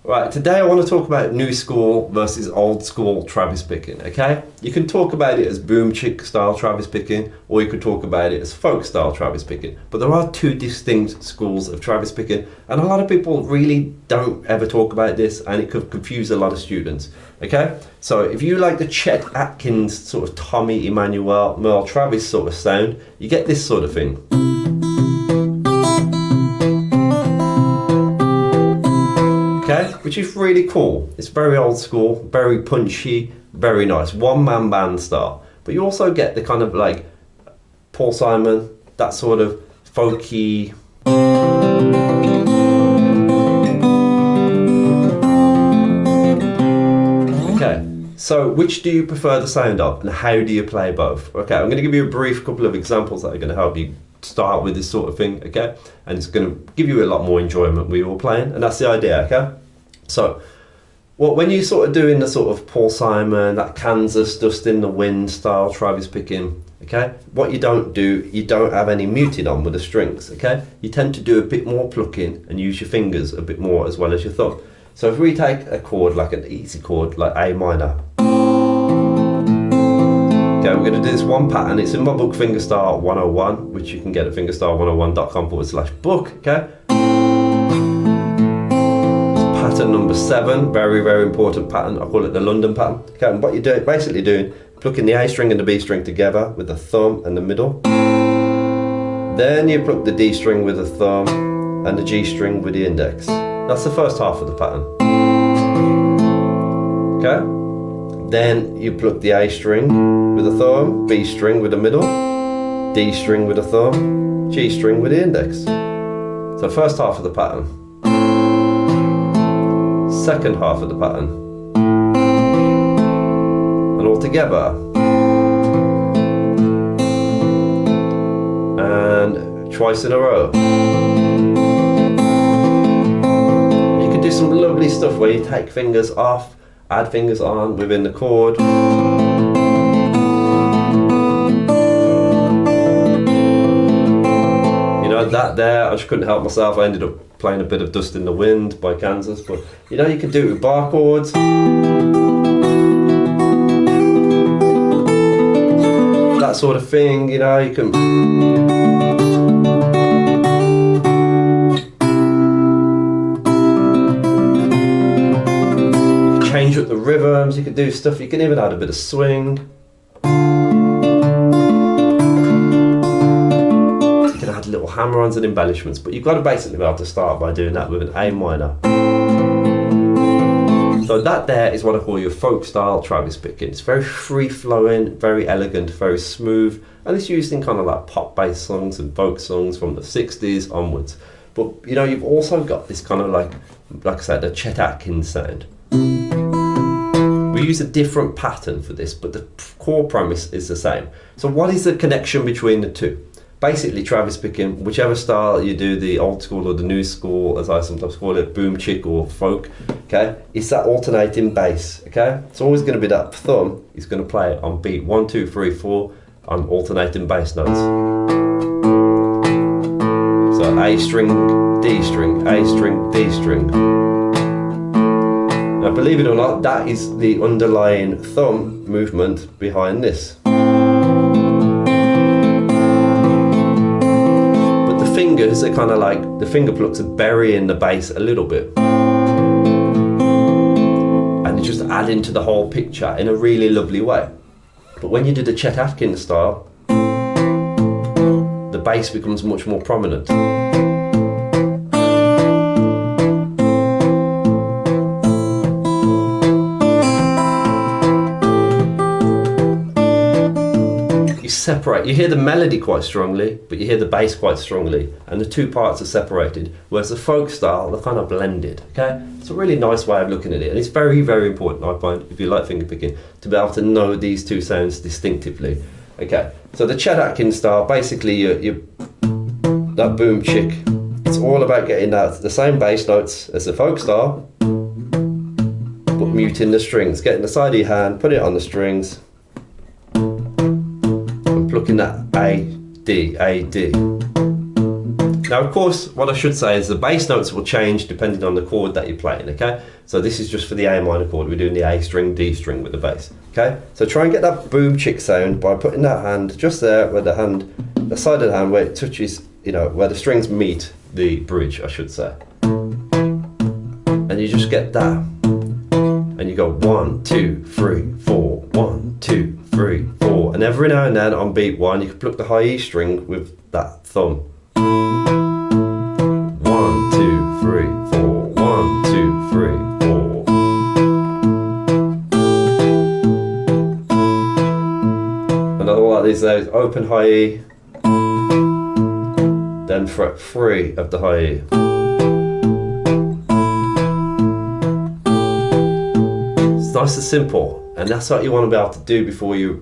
Right, today I want to talk about new school versus old school Travis picking, okay? You can talk about it as boom chick style Travis picking, or you could talk about it as folk style Travis picking. But there are two distinct schools of Travis picking, and a lot of people really don't ever talk about this, and it could confuse a lot of students, okay? So if you like the Chet Atkins sort of Tommy, Emmanuel, Merle Travis sort of sound, you get this sort of thing. Okay, which is really cool. It's very old school, very punchy, very nice, one-man band style. But you also get the kind of like Paul Simon, that sort of folky. Okay, so which do you prefer the sound of, and how do you play both? Okay, I'm going to give you a brief couple of examples that are going to help you start with this sort of thing, okay? And it's going to give you a lot more enjoyment when you're playing, and that's the idea, okay? So, when you sort of doing the sort of Paul Simon, that Kansas dust in the wind style Travis picking, okay? What you don't do, you don't have any muted on with the strings, okay? You tend to do a bit more plucking and use your fingers a bit more as well as your thumb. So if we take a chord, like an easy chord, like A minor. Okay, we're going to do this one pattern. It's in my book Fingerstyle 101, which you can get at fingerstyle101.com/book, okay? Pattern number 7, very, very important pattern. I call it the London pattern. Okay, and what you're basically doing, plucking the A string and the B string together with the thumb and the middle. Then you pluck the D string with the thumb and the G string with the index. That's the first half of the pattern. Okay? Then you pluck the A string with the thumb, B string with the middle, D string with the thumb, G string with the index. So first half of the pattern. Second half of the pattern. And all together. And twice in a row. You can do some lovely stuff where you take fingers off, add fingers on within the chord. You know, that there, I just couldn't help myself. I ended up playing a bit of Dust in the Wind by Kansas, but you know, you can do it with bar chords. That sort of thing, you know, you can. Change up the rhythms, you can do stuff, you can even add a bit of swing. You can add little hammer-ons and embellishments, but you've got to basically be able to start by doing that with an A minor. So that there is what I call your folk style Travis picking. It's very free-flowing, very elegant, very smooth, and it's used in kind of like pop-based songs and folk songs from the 60s onwards. But you know, you've also got this kind of like I said, the Chet Atkins sound. We use a different pattern for this, but the core premise is the same. So what is the connection between the two? Basically, Travis picking, whichever style you do, the old school or the new school, as I sometimes call it, boom chick or folk, okay? It's that alternating bass, okay? It's always going to be that thumb is going to play on beat 1, 2, 3, 4 on alternating bass notes. So A string, D string, A string, D string. Now, believe it or not, that is the underlying thumb movement behind this. But the fingers are kind of like, the finger plucks are burying the bass a little bit. And it's just adding to the whole picture in a really lovely way. But when you do the Chet Atkins style, the bass becomes much more prominent. Separate. You hear the melody quite strongly, but you hear the bass quite strongly, and the two parts are separated, whereas the folk style, they're kind of blended, okay? It's a really nice way of looking at it, and it's very, very important, I find, if you like fingerpicking, to be able to know these two sounds distinctively. Okay, so the Chet Atkins style, basically that boom chick, it's all about getting the same bass notes as the folk style, but muting the strings, getting the side of your hand, put it on the strings, plucking that A, D, A, D. Now, of course, what I should say is the bass notes will change depending on the chord that you're playing, okay? So this is just for the A minor chord. We're doing the A string, D string with the bass, okay? So try and get that boom chick sound by putting that hand just there where the side of the hand where it touches, you know, where the strings meet the bridge, I should say. And you just get that. And you go 1, 2, 3, 4, 1, 2, 3, 4. And every now and then on beat 1, you can pluck the high E string with that thumb. 1, 2, 3, 4, 1, 2, 3, 4. Another one like this there is open high E, then fret 3 of the high E. It's nice and simple. And that's what you want to be able to do before you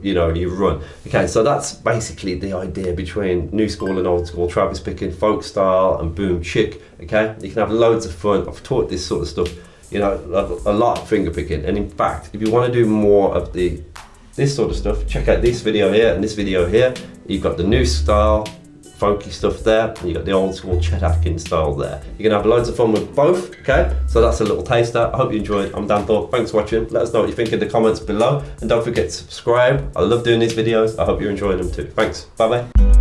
run. Okay, so that's basically the idea between new school and old school Travis picking, folk style and boom chick. Okay, you can have loads of fun. I've taught this sort of stuff, you know, a lot of finger picking. And in fact, if you want to do more of this sort of stuff, check out this video here and this video here. You've got the new style, funky stuff there, and you got the old school Chet Atkins style there. You're gonna have loads of fun with both, okay? So that's a little taster. I hope you enjoyed. I'm Dan Thorpe. Thanks for watching. Let us know what you think in the comments below, and don't forget to subscribe. I love doing these videos. I hope you're enjoying them too. Thanks. Bye bye.